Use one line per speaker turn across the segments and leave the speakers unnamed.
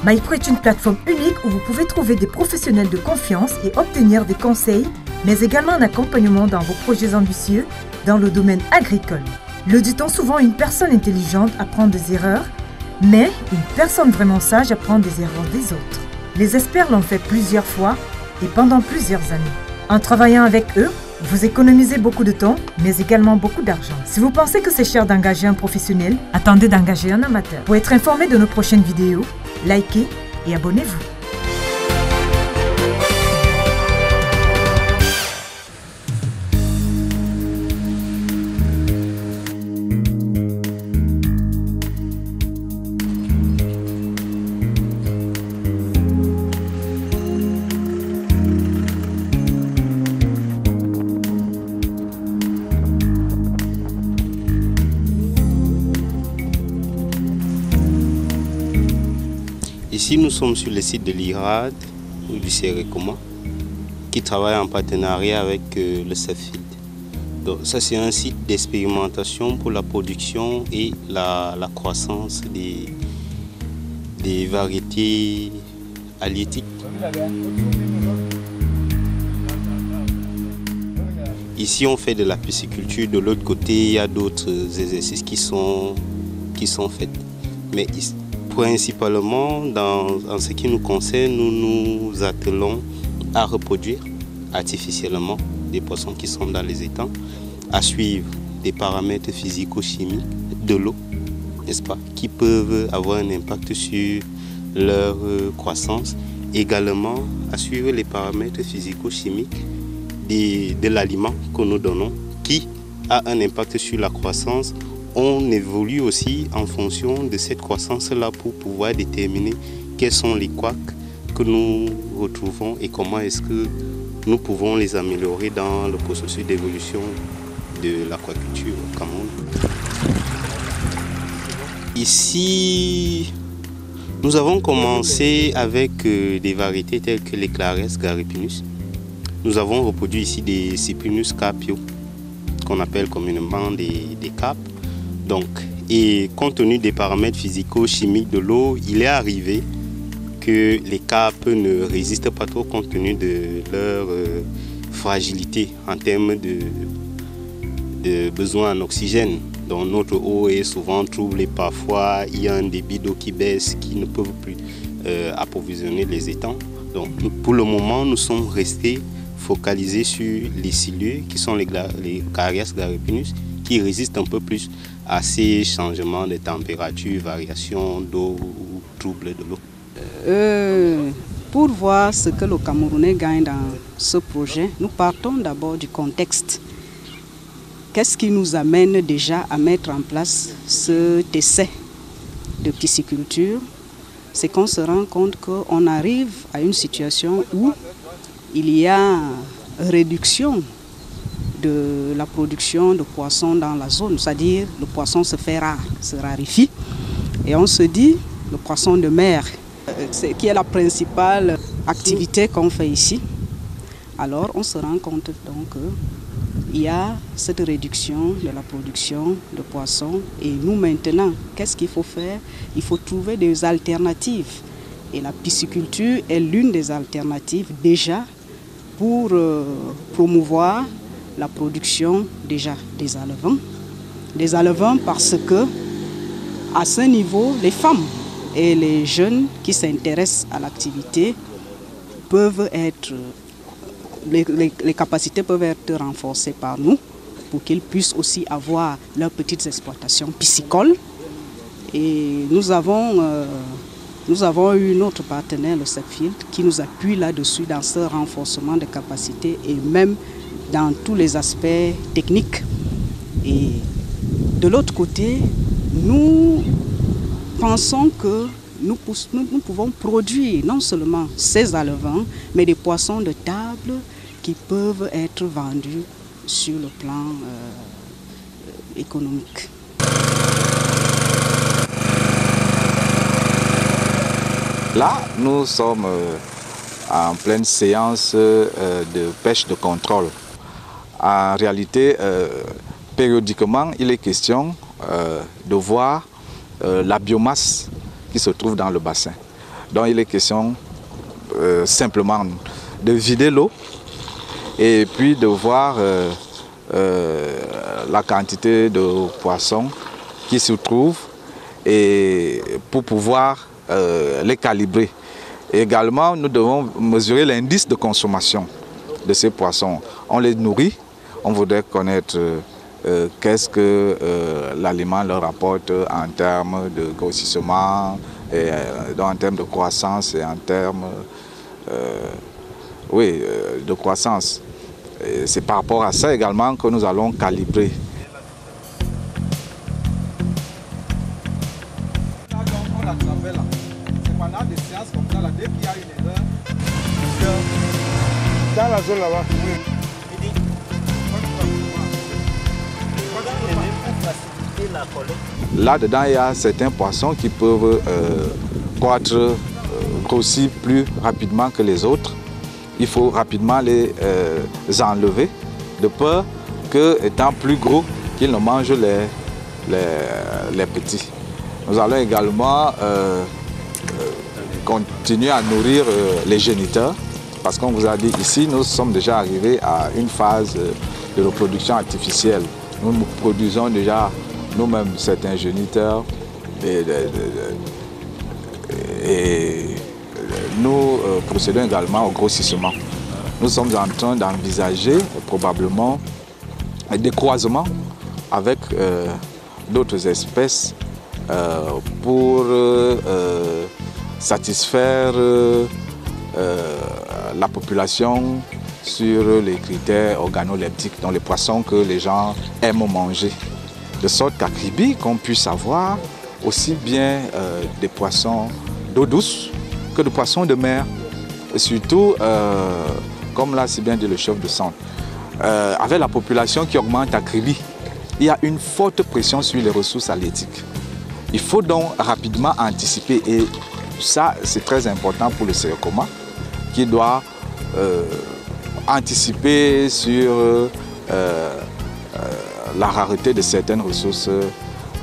MyPro est une plateforme unique où vous pouvez trouver des professionnels de confiance et obtenir des conseils, mais également un accompagnement dans vos projets ambitieux dans le domaine agricole. Le dit-on souvent, une personne intelligente apprend des erreurs, mais une personne vraiment sage apprend des erreurs des autres. Les experts l'ont fait plusieurs fois et pendant plusieurs années. En travaillant avec eux, vous économisez beaucoup de temps, mais également beaucoup d'argent. Si vous pensez que c'est cher d'engager un professionnel, attendez d'engager un amateur. Pour être informé de nos prochaines vidéos, likez et abonnez-vous.
Ici, nous sommes sur le site de l'IRAD ou du CERECOMA qui travaille en partenariat avec le CEFILD. Donc, ça, c'est un site d'expérimentation pour la production et la croissance des variétés halieutiques. Ici, on fait de la pisciculture. De l'autre côté, il y a d'autres exercices qui sont faits. Mais principalement, en ce qui nous concerne, nous nous attelons à reproduire artificiellement des poissons qui sont dans les étangs, à suivre des paramètres physico-chimiques de l'eau, n'est-ce pas, qui peuvent avoir un impact sur leur croissance. Également, à suivre les paramètres physico-chimiques de l'aliment que nous donnons, qui a un impact sur la croissance. On évolue aussi en fonction de cette croissance-là pour pouvoir déterminer quels sont les couacs que nous retrouvons et comment est-ce que nous pouvons les améliorer dans le processus d'évolution de l'aquaculture au Cameroun. Ici, nous avons commencé avec des variétés telles que les Clares Garipinus. Nous avons reproduit ici des Cyprinus capio, qu'on appelle communément des capes. Donc, et compte tenu des paramètres physico-chimiques de l'eau, il est arrivé que les carpes ne résistent pas trop compte tenu de leur fragilité en termes de besoin en oxygène. Donc notre eau est souvent trouble et parfois il y a un débit d'eau qui baisse qui ne peut plus approvisionner les étangs. Donc pour le moment, nous sommes restés focalisés sur les silures qui sont les Carias garipinus, qui résistent un peu plus à ces changements de température, variations d'eau ou troubles de l'eau.
Pour voir ce que le Camerounais gagne dans ce projet, nous partons d'abord du contexte. Qu'est-ce qui nous amène déjà à mettre en place cet essai de pisciculture? C'est qu'on se rend compte qu'on arrive à une situation où il y a réduction de la production de poissons dans la zone, c'est-à-dire le poisson se fait rare, se raréfie. Et on se dit, le poisson de mer, qui est la principale activité qu'on fait ici, alors on se rend compte donc qu'il y a cette réduction de la production de poissons. Et nous maintenant, qu'est-ce qu'il faut faire? Il faut trouver des alternatives. Et la pisciculture est l'une des alternatives déjà pour promouvoir la production déjà des alevins. Des alevins parce que à ce niveau, les femmes et les jeunes qui s'intéressent à l'activité peuvent être, les capacités peuvent être renforcées par nous pour qu'ils puissent aussi avoir leurs petites exploitations piscicoles. Et nous avons eu notre partenaire, le CEFILD, qui nous appuie là-dessus dans ce renforcement de capacités et même dans tous les aspects techniques. Et de l'autre côté, nous pensons que nous pouvons produire non seulement ces alevins, mais des poissons de table qui peuvent être vendus sur le plan économique.
Là, nous sommes en pleine séance de pêche de contrôle. En réalité, périodiquement, il est question de voir la biomasse qui se trouve dans le bassin. Donc il est question simplement de vider l'eau et puis de voir la quantité de poissons qui se trouvent et pour pouvoir les calibrer. Et également, nous devons mesurer l'indice de consommation de ces poissons. On les nourrit, on voudrait connaître qu'est-ce que l'aliment leur apporte en termes de grossissement, et, en termes de croissance et en termes de croissance. C'est par rapport à ça également que nous allons calibrer. On attrapait là. C'est pendant des séances comme ça, là, dès qu'il y a une erreur, dans la zone là-bas, là-dedans, il y a certains poissons qui peuvent grossir plus rapidement que les autres. Il faut rapidement les enlever, de peur que, étant plus gros, qu'ils ne mangent les petits. Nous allons également continuer à nourrir les géniteurs, parce qu'on vous a dit ici, nous sommes déjà arrivés à une phase de reproduction artificielle. Nous produisons déjà nous-mêmes certains géniteurs et nous procédons également au grossissement. Nous sommes en train d'envisager probablement des croisements avec d'autres espèces pour satisfaire la population sur les critères organoleptiques, dans les poissons que les gens aiment manger. De sorte qu'à Kribi, qu'on puisse avoir aussi bien des poissons d'eau douce que des poissons de mer. Et surtout, comme l'a si bien dit le chef de centre, avec la population qui augmente à Kribi, il y a une forte pression sur les ressources halieutiques. Il faut donc rapidement anticiper, et ça c'est très important pour le Sérékoma, qui doit anticiper sur la rareté de certaines ressources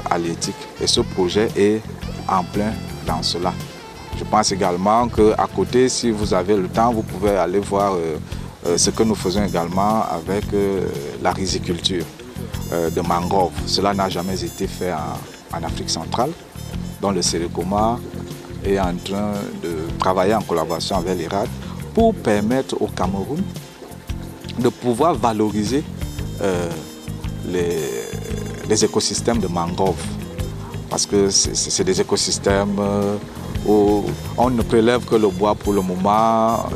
halieutiques. Et ce projet est en plein dans cela. Je pense également qu'à côté, si vous avez le temps, vous pouvez aller voir ce que nous faisons également avec la riziculture de mangrove. Cela n'a jamais été fait en Afrique centrale, dont le Sérékoma est en train de travailler en collaboration avec l'IRAD pour permettre au Cameroun de pouvoir valoriser les écosystèmes de mangrove. Parce que c'est des écosystèmes où on ne prélève que le bois pour le moment.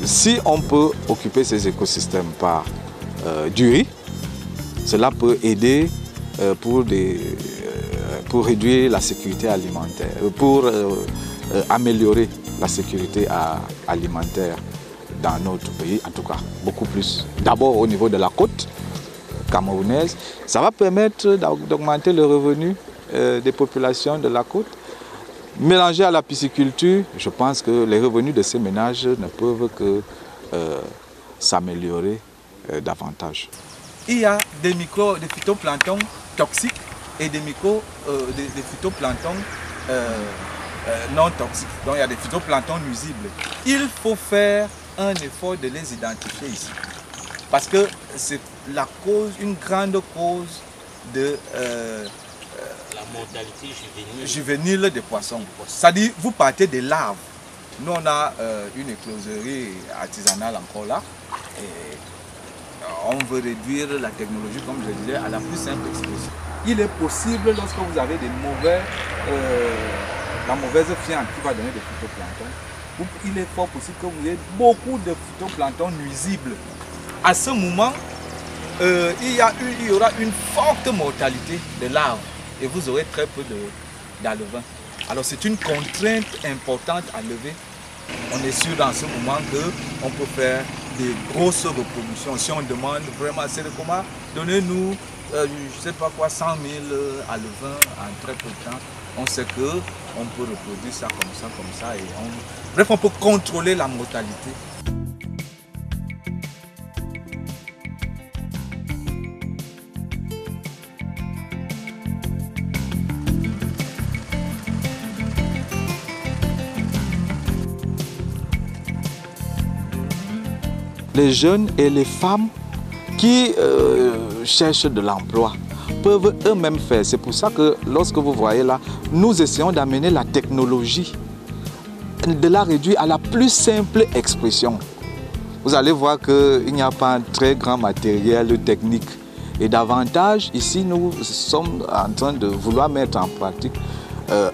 Si on peut occuper ces écosystèmes par du riz, cela peut aider pour réduire la sécurité alimentaire, pour améliorer la sécurité alimentaire dans notre pays, en tout cas beaucoup plus. D'abord au niveau de la côte camerounaise, ça va permettre d'augmenter le revenu des populations de la côte. Mélangé à la pisciculture, je pense que les revenus de ces ménages ne peuvent que s'améliorer davantage.
Il y a des phytoplanctons toxiques et des phytoplanctons non toxiques. Donc il y a des phytoplanctons nuisibles. Il faut faire un effort de les identifier ici. Parce que c'est une grande cause de
la mortalité
juvénile des poissons. C'est-à-dire, vous partez des larves. Nous, on a une écloserie artisanale encore là. Et on veut réduire la technologie, comme je disais, à la plus simple expression. Il est possible, lorsque vous avez la mauvaise fiente qui va donner des phytoplanctons, il est fort possible que vous ayez beaucoup de phytoplanctons nuisibles. À ce moment, il y aura une forte mortalité de larves et vous aurez très peu d'alevins. Alors c'est une contrainte importante à lever. On est sûr dans ce moment qu'on peut faire des grosses reproductions. Si on demande vraiment à Sérékoma, donnez-nous, je ne sais pas quoi, 100 000 alevins en très peu de temps, on sait qu'on peut reproduire ça. Et bref, on peut contrôler la mortalité.
les jeunes et les femmes qui cherchent de l'emploi peuvent eux-mêmes faire. C'est pour ça que lorsque vous voyez là, nous essayons d'amener la technologie, de la réduire à la plus simple expression. Vous allez voir qu'il n'y a pas un très grand matériel technique. Et davantage, ici, nous sommes en train de vouloir mettre en pratique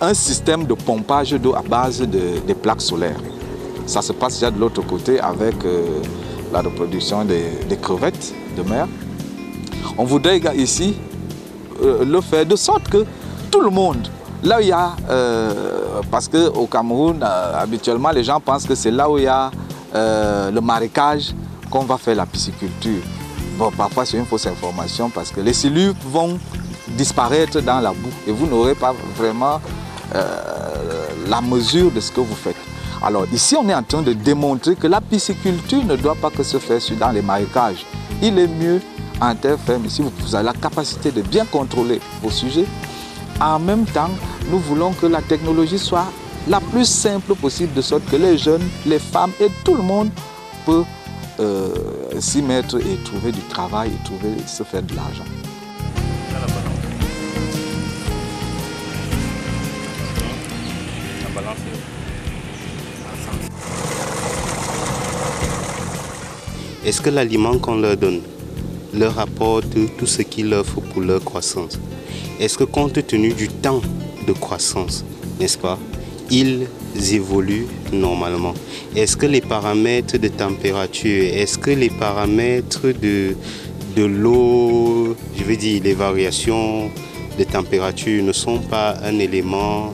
un système de pompage d'eau à base des plaques solaires. Ça se passe déjà de l'autre côté avec la reproduction des crevettes de mer. On voudrait ici le faire de sorte que tout le monde, là où il y a, parce qu'au Cameroun, habituellement, les gens pensent que c'est là où il y a le marécage qu'on va faire la pisciculture. Bon, parfois c'est une fausse information parce que les silures vont disparaître dans la boue et vous n'aurez pas vraiment la mesure de ce que vous faites. Alors ici, on est en train de démontrer que la pisciculture ne doit pas que se faire dans les marécages. Il est mieux en terre ferme, si vous avez la capacité de bien contrôler vos sujets. En même temps, nous voulons que la technologie soit la plus simple possible, de sorte que les jeunes, les femmes et tout le monde peut s'y mettre et trouver du travail et se faire de l'argent.
Est-ce que l'aliment qu'on leur donne leur apporte tout ce qu'il leur faut pour leur croissance? Est-ce que compte tenu du temps de croissance, n'est-ce pas, ils évoluent normalement? Est-ce que les paramètres de température, est-ce que les paramètres de l'eau, je veux dire les variations de température ne sont pas un élément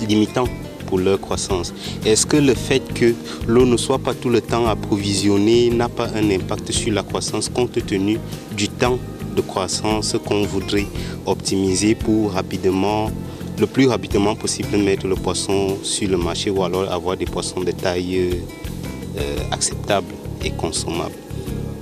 limitant pour leur croissance? Est-ce que le fait que l'eau ne soit pas tout le temps approvisionnée n'a pas un impact sur la croissance compte tenu du temps de croissance qu'on voudrait optimiser pour le plus rapidement possible mettre le poisson sur le marché ou alors avoir des poissons de taille acceptable et consommable?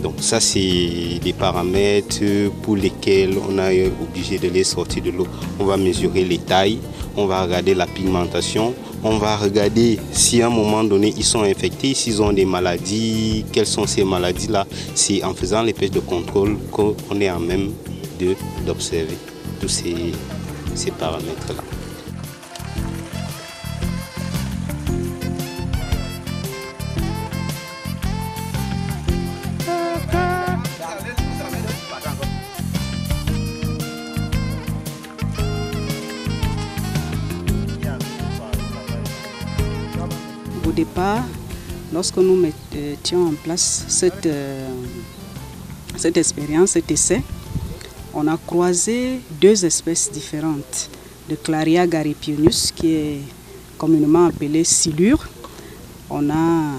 Donc ça, c'est des paramètres pour lesquels on est obligé de les sortir de l'eau. On va mesurer les tailles, on va regarder la pigmentation, on va regarder si à un moment donné ils sont infectés, s'ils ont des maladies, quelles sont ces maladies-là. C'est en faisant les pêches de contrôle qu'on est en même d'observer tous ces paramètres-là.
Au départ, lorsque nous mettions en place cette expérience, cet essai, on a croisé deux espèces différentes de Claria garipionus, qui est communément appelée silure. On a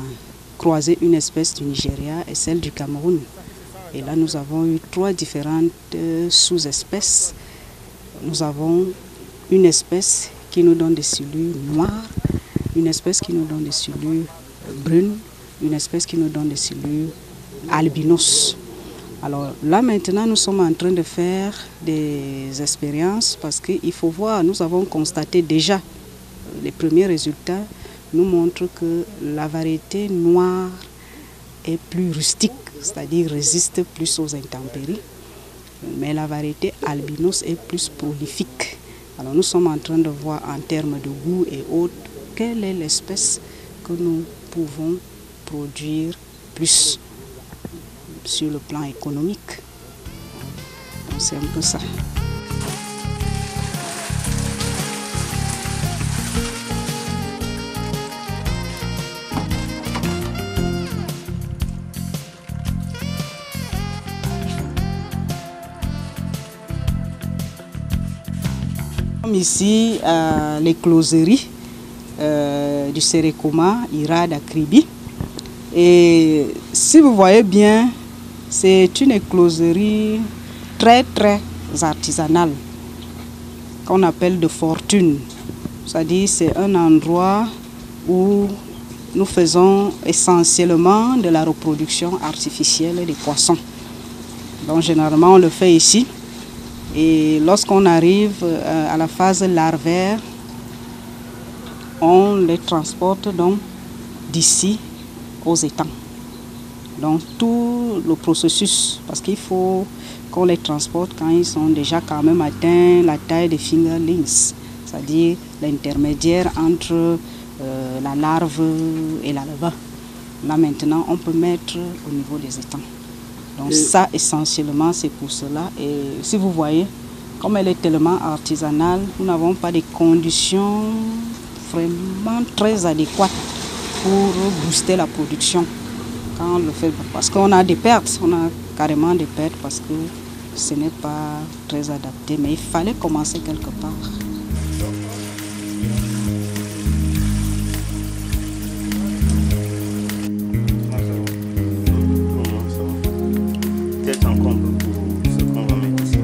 croisé une espèce du Nigeria et celle du Cameroun. Et là, nous avons eu trois différentes sous-espèces. Nous avons une espèce qui nous donne des silures noires, une espèce qui nous donne des silures brunes, une espèce qui nous donne des silures albinos. Alors là maintenant nous sommes en train de faire des expériences parce qu'il faut voir, nous avons constaté déjà, les premiers résultats nous montrent que la variété noire est plus rustique, c'est-à-dire résiste plus aux intempéries, mais la variété albinos est plus prolifique. Alors nous sommes en train de voir en termes de goût et autres, quelle est l'espèce que nous pouvons produire plus sur le plan économique. C'est un peu ça. Comme ici, les closeries du Serekoma, Ira d'Akribi. Et si vous voyez bien, c'est une écloserie très artisanale qu'on appelle de fortune. C'est-à-dire c'est un endroit où nous faisons essentiellement de la reproduction artificielle des poissons. Donc généralement on le fait ici. Et lorsqu'on arrive à la phase larvaire, on les transporte donc d'ici aux étangs. Donc tout le processus, parce qu'il faut qu'on les transporte quand ils sont déjà quand même atteints la taille des fingerlings, c'est-à-dire l'intermédiaire entre la larve et la larva. Là maintenant, on peut mettre au niveau des étangs. Donc ça, essentiellement, c'est pour cela. Et si vous voyez, comme elle est tellement artisanale, nous n'avons pas des conditions vraiment très adéquates pour booster la production quand on le fait. Parce qu'on a des pertes, on a carrément des pertes parce que ce n'est pas très adapté. Mais il fallait commencer quelque part.
Peut-être encore un peu pour ce qu'on va mettre ici.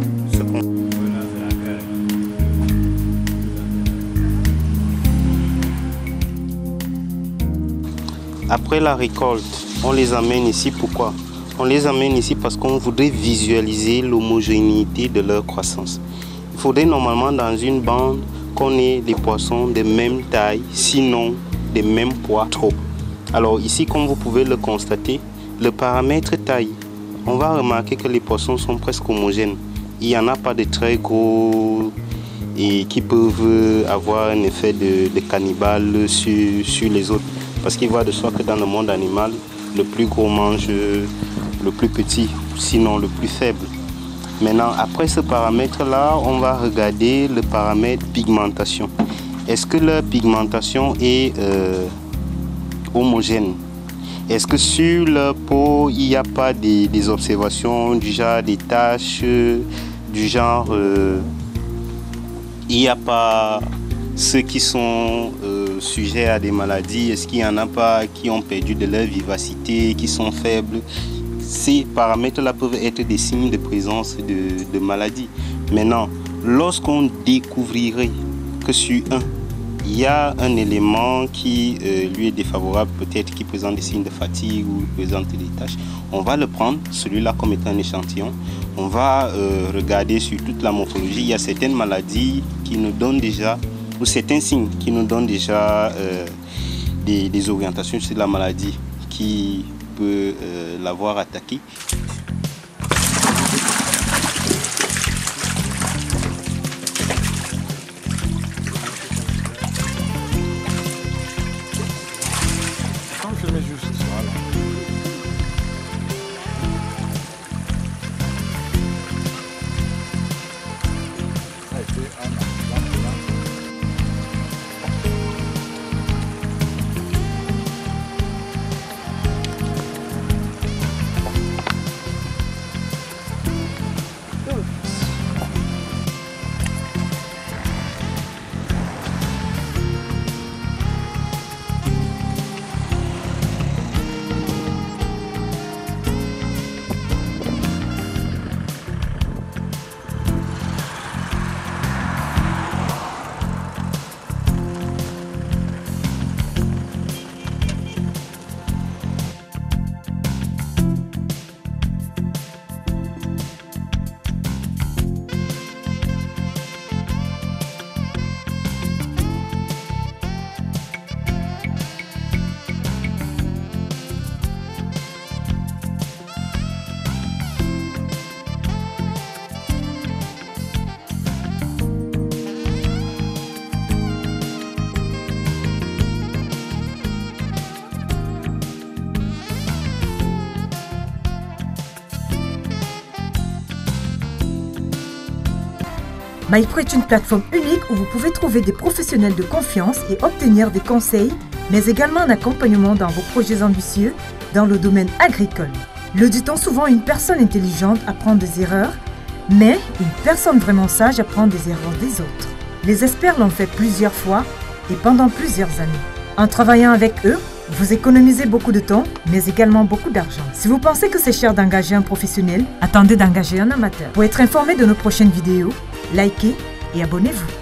Après la récolte, on les amène ici. Pourquoi? On les amène ici parce qu'on voudrait visualiser l'homogénéité de leur croissance. Il faudrait normalement dans une bande qu'on ait des poissons de même taille, sinon des mêmes poids trop. Alors ici, comme vous pouvez le constater, le paramètre taille, on va remarquer que les poissons sont presque homogènes. Il n'y en a pas de très gros et qui peuvent avoir un effet de cannibale sur les autres. Parce qu'il va de soi que dans le monde animal, le plus gros mange le plus petit, sinon le plus faible. Maintenant, après ce paramètre-là, on va regarder le paramètre pigmentation. Est-ce que leur pigmentation est homogène? Est-ce que sur leur peau, il n'y a pas des observations du genre des taches, du genre il n'y a pas ceux qui sont sujets à des maladies? Est-ce qu'il n'y en a pas qui ont perdu de leur vivacité, qui sont faibles? Ces paramètres-là peuvent être des signes de présence de maladies. Maintenant, lorsqu'on découvrirait que sur un, il y a un élément qui lui est défavorable, peut-être qui présente des signes de fatigue ou présente des taches, on va le prendre, celui-là comme étant un échantillon. On va regarder sur toute la morphologie. Il y a certaines maladies qui nous donnent déjà, ou certains signes qui nous donnent déjà des orientations sur la maladie qui peut l'avoir attaqué.
MyPro est une plateforme unique où vous pouvez trouver des professionnels de confiance et obtenir des conseils, mais également un accompagnement dans vos projets ambitieux dans le domaine agricole. Le dit-on souvent, une personne intelligente apprend des erreurs, mais une personne vraiment sage apprend des erreurs des autres. Les experts l'ont fait plusieurs fois et pendant plusieurs années. En travaillant avec eux, vous économisez beaucoup de temps, mais également beaucoup d'argent. Si vous pensez que c'est cher d'engager un professionnel, attendez d'engager un amateur. Pour être informé de nos prochaines vidéos, likez et abonnez-vous.